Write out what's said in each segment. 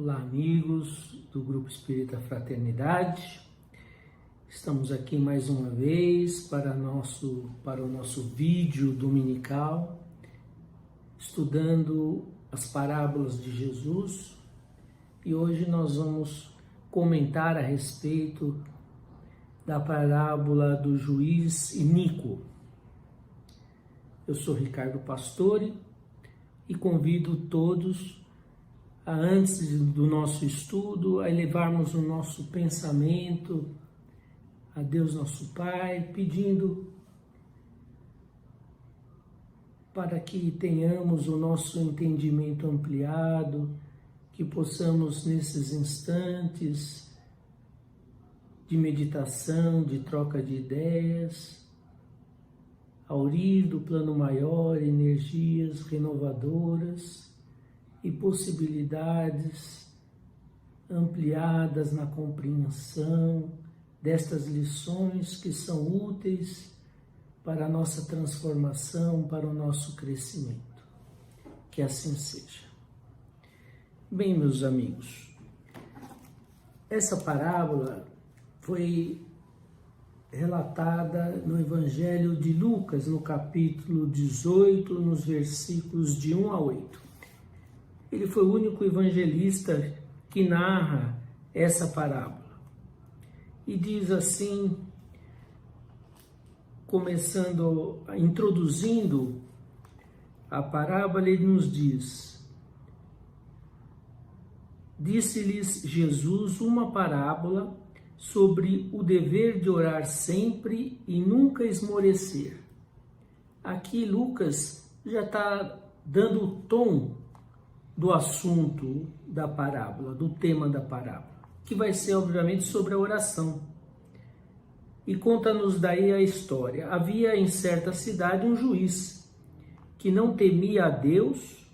Olá, amigos do Grupo Espírita Fraternidade. Estamos aqui mais uma vez para o nosso vídeo dominical, estudando as parábolas de Jesus. E hoje nós vamos comentar a respeito da parábola do juiz iníquo. Eu sou Ricardo Pastore e convido todos antes do nosso estudo, a elevarmos o nosso pensamento a Deus nosso Pai, pedindo para que tenhamos o nosso entendimento ampliado, que possamos nesses instantes de meditação, de troca de ideias, aurir do plano maior energias renovadoras e possibilidades ampliadas na compreensão destas lições que são úteis para a nossa transformação, para o nosso crescimento. Que assim seja. Bem, meus amigos, essa parábola foi relatada no Evangelho de Lucas, no capítulo 18, nos versículos de 1 a 8. Ele foi o único evangelista que narra essa parábola. E diz assim, introduzindo a parábola, ele nos diz: disse-lhes Jesus uma parábola sobre o dever de orar sempre e nunca esmorecer. Aqui Lucas já está dando o tom do assunto da parábola, do tema da parábola, que vai ser obviamente sobre a oração. E conta-nos daí a história. Havia em certa cidade um juiz que não temia a Deus,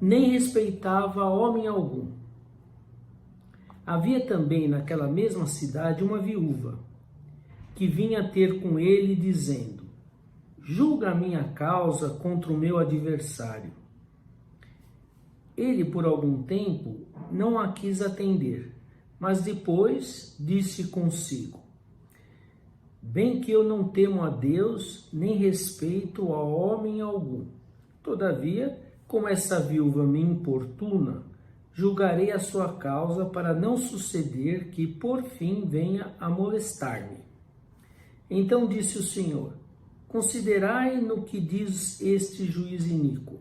nem respeitava homem algum. Havia também naquela mesma cidade uma viúva, que vinha ter com ele dizendo: julga a minha causa contra o meu adversário. Ele, por algum tempo, não a quis atender, mas depois disse consigo: bem que eu não temo a Deus, nem respeito a homem algum. Todavia, como essa viúva me importuna, julgarei a sua causa para não suceder que, por fim, venha a molestar-me. Então disse o Senhor: considerai no que diz este juiz iníquo.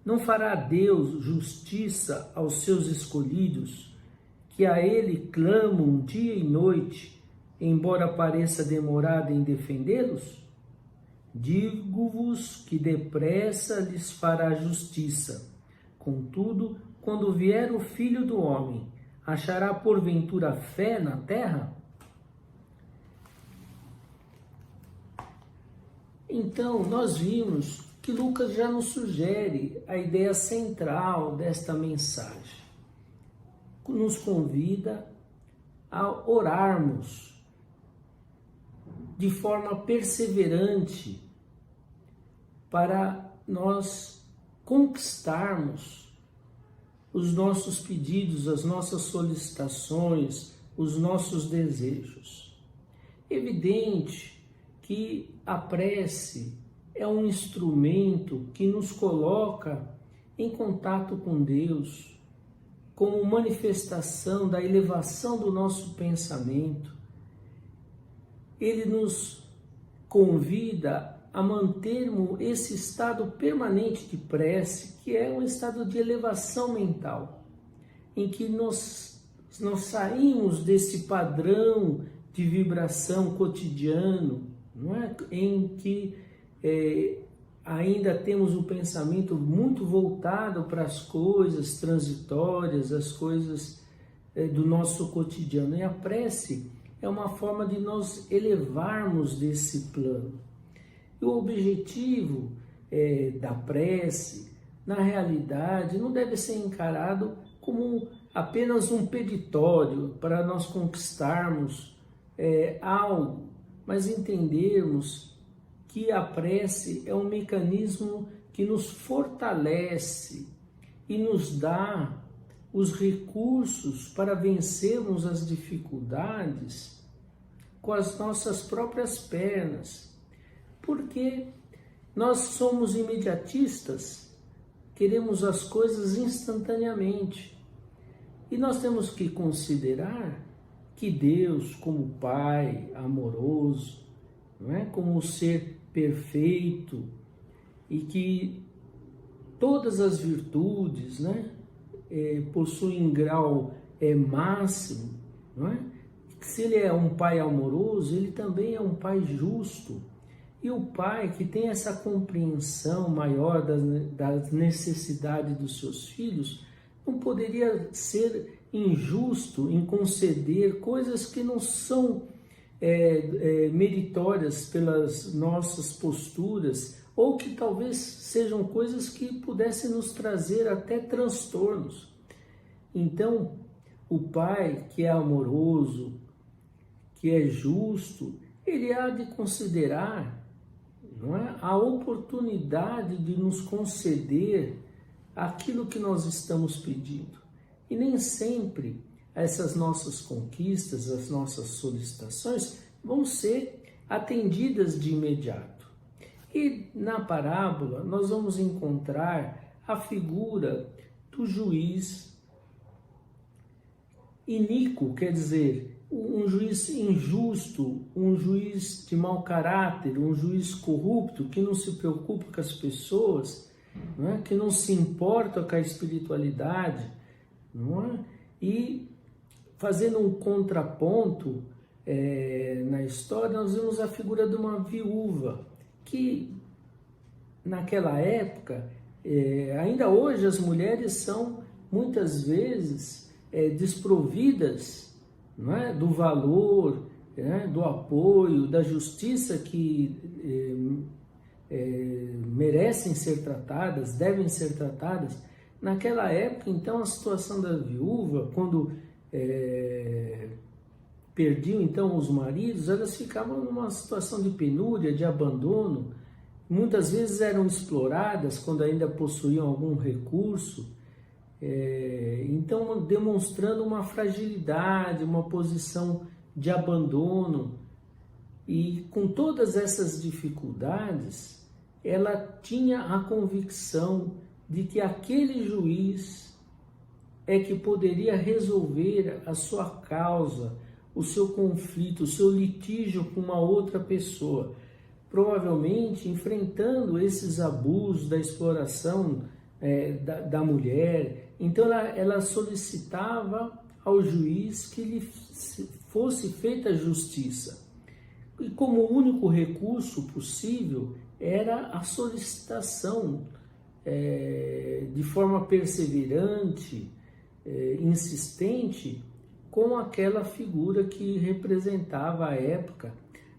Não fará Deus justiça aos seus escolhidos, que a ele clamam dia e noite, embora pareça demorado em defendê-los? Digo-vos que depressa lhes fará justiça. Contudo, quando vier o Filho do Homem, achará porventura fé na terra? Então, nós vimos que Lucas já nos sugere a ideia central desta mensagem. Nos convida a orarmos de forma perseverante para nós conquistarmos os nossos pedidos, as nossas solicitações, os nossos desejos. Evidente que a prece é um instrumento que nos coloca em contato com Deus, como manifestação da elevação do nosso pensamento. Ele nos convida a mantermos esse estado permanente de prece, que é um estado de elevação mental, em que nós saímos desse padrão de vibração cotidiano, não é? Em que ainda temos o pensamento muito voltado para as coisas transitórias, as coisas do nosso cotidiano. E a prece é uma forma de nós elevarmos desse plano. E o objetivo da prece, na realidade, não deve ser encarado como apenas um peditório para nós conquistarmos algo, mas entendermos que a prece é um mecanismo que nos fortalece e nos dá os recursos para vencermos as dificuldades com as nossas próprias pernas. Porque nós somos imediatistas, queremos as coisas instantaneamente. E nós temos que considerar que Deus, como Pai amoroso, não é? Como o ser perfeito, e que todas as virtudes, né, possuem grau máximo, não é? Se ele é um Pai amoroso, ele também é um Pai justo. E o Pai que tem essa compreensão maior das necessidades dos seus filhos, não poderia ser injusto em conceder coisas que não são meritórias pelas nossas posturas, ou que talvez sejam coisas que pudessem nos trazer até transtornos. Então, o Pai que é amoroso, que é justo, ele há de considerar, não é, a oportunidade de nos conceder aquilo que nós estamos pedindo. E nem sempre essas nossas conquistas, as nossas solicitações vão ser atendidas de imediato. E na parábola nós vamos encontrar a figura do juiz iníquo, quer dizer, um juiz injusto, um juiz de mau caráter, um juiz corrupto, que não se preocupa com as pessoas, não é? Que não se importa com a espiritualidade, não é? E fazendo um contraponto na história, nós vemos a figura de uma viúva, que naquela época, ainda hoje as mulheres são muitas vezes desprovidas, não é, do valor, do apoio, da justiça que merecem ser tratadas, devem ser tratadas. Naquela época, então, a situação da viúva, quando perdiam então os maridos, elas ficavam numa situação de penúria, de abandono. Muitas vezes eram exploradas quando ainda possuíam algum recurso. Então, demonstrando uma fragilidade, uma posição de abandono. E com todas essas dificuldades, ela tinha a convicção de que aquele juiz é que poderia resolver a sua causa, o seu conflito, o seu litígio com uma outra pessoa, provavelmente enfrentando esses abusos da exploração da mulher. Então ela solicitava ao juiz que lhe fosse feita justiça. E como único recurso possível era a solicitação de forma perseverante, insistente, com aquela figura que representava à época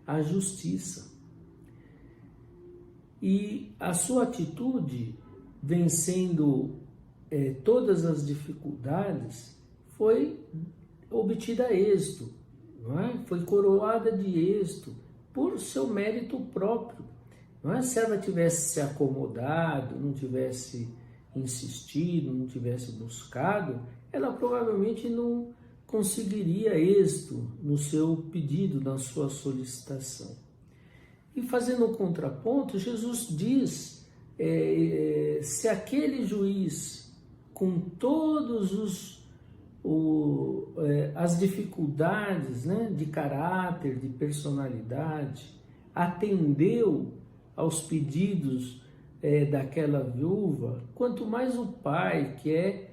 a justiça. E a sua atitude, vencendo todas as dificuldades, foi obtida êxito, não é? Foi coroada de êxito por seu mérito próprio. Não é? Se ela tivesse se acomodado, não tivesse insistido, não tivesse buscado, ela provavelmente não conseguiria êxito no seu pedido, na sua solicitação. E fazendo um contraponto, Jesus diz, se aquele juiz, com todos as dificuldades, né, de caráter, de personalidade, atendeu aos pedidos daquela viúva, quanto mais o Pai, que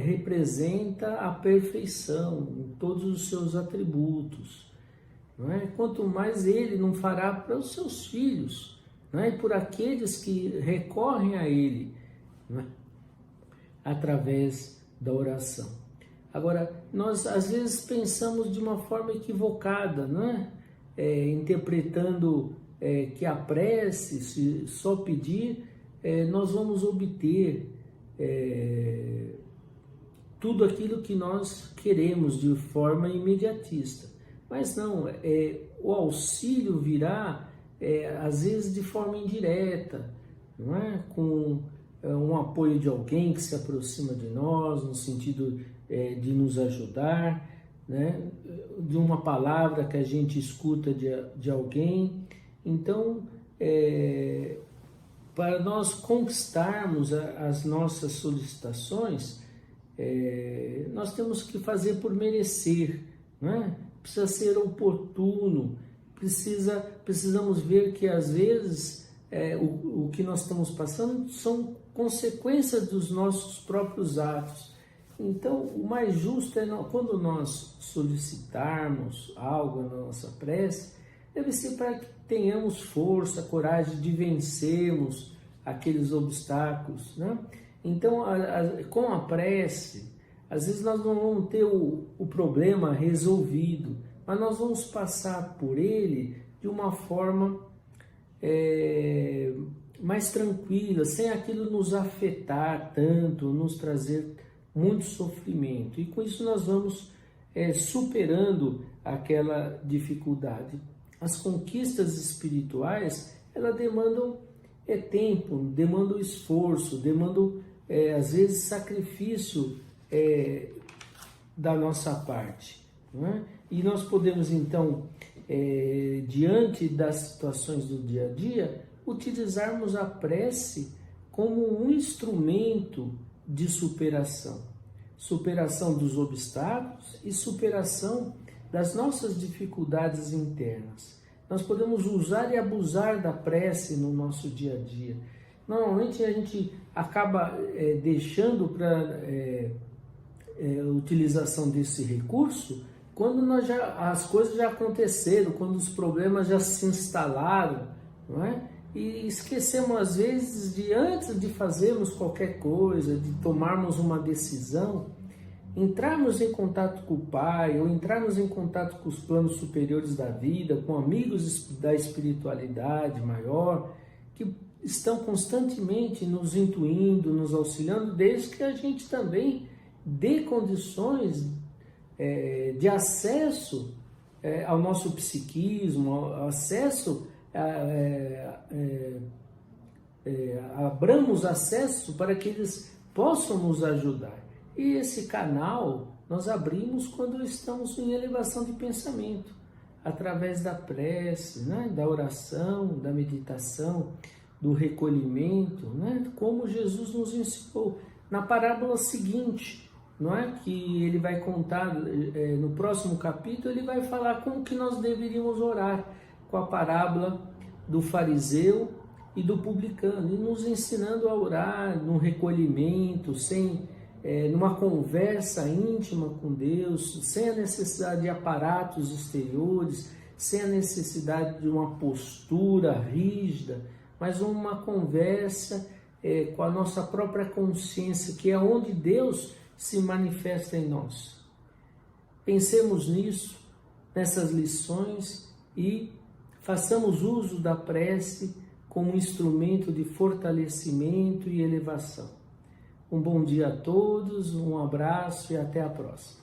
representa a perfeição em todos os seus atributos, não é? Quanto mais ele não fará para os seus filhos, não é? E por aqueles que recorrem a ele, não é? Através da oração. Agora, nós às vezes pensamos de uma forma equivocada, não é? Interpretando que a prece, se só pedir, nós vamos obter tudo aquilo que nós queremos de forma imediatista. Mas não, o auxílio virá às vezes de forma indireta, não é? Com um apoio de alguém que se aproxima de nós, no sentido de nos ajudar, né? De uma palavra que a gente escuta de alguém. Então, para nós conquistarmos as nossas solicitações, nós temos que fazer por merecer, né? Precisa ser oportuno, precisamos ver que às vezes o que nós estamos passando são consequências dos nossos próprios atos. Então, o mais justo é quando nós solicitarmos algo na nossa prece, deve ser para que tenhamos força, coragem de vencermos aqueles obstáculos, né? Então, com a prece, às vezes nós não vamos ter o problema resolvido, mas nós vamos passar por ele de uma forma mais tranquila, sem aquilo nos afetar tanto, nos trazer muito sofrimento. E com isso nós vamos superando aquela dificuldade. As conquistas espirituais, elas demandam tempo, demandam esforço, demandam às vezes sacrifício da nossa parte, não é? E nós podemos então, diante das situações do dia a dia, utilizarmos a prece como um instrumento de superação dos obstáculos e superação das nossas dificuldades internas. Nós podemos usar e abusar da prece no nosso dia a dia. Normalmente a gente acaba deixando para utilização desse recurso quando as coisas já aconteceram, quando os problemas já se instalaram, não é? E esquecemos às vezes de, antes de fazermos qualquer coisa, de tomarmos uma decisão, entrarmos em contato com o Pai, ou entrarmos em contato com os planos superiores da vida, com amigos da espiritualidade maior, que estão constantemente nos intuindo, nos auxiliando, desde que a gente também dê condições de acesso ao nosso psiquismo, acesso, abramos acesso para que eles possam nos ajudar. E esse canal nós abrimos quando estamos em elevação de pensamento, através da prece, né? Da oração, da meditação, do recolhimento, né? Como Jesus nos ensinou na parábola seguinte, não é? Que ele vai contar no próximo capítulo, ele vai falar como que nós deveríamos orar, com a parábola do fariseu e do publicano, e nos ensinando a orar num recolhimento, numa conversa íntima com Deus, sem a necessidade de aparatos exteriores, sem a necessidade de uma postura rígida, mas uma conversa com a nossa própria consciência, que é onde Deus se manifesta em nós. Pensemos nisso, nessas lições, e façamos uso da prece como instrumento de fortalecimento e elevação. Um bom dia a todos, um abraço e até a próxima.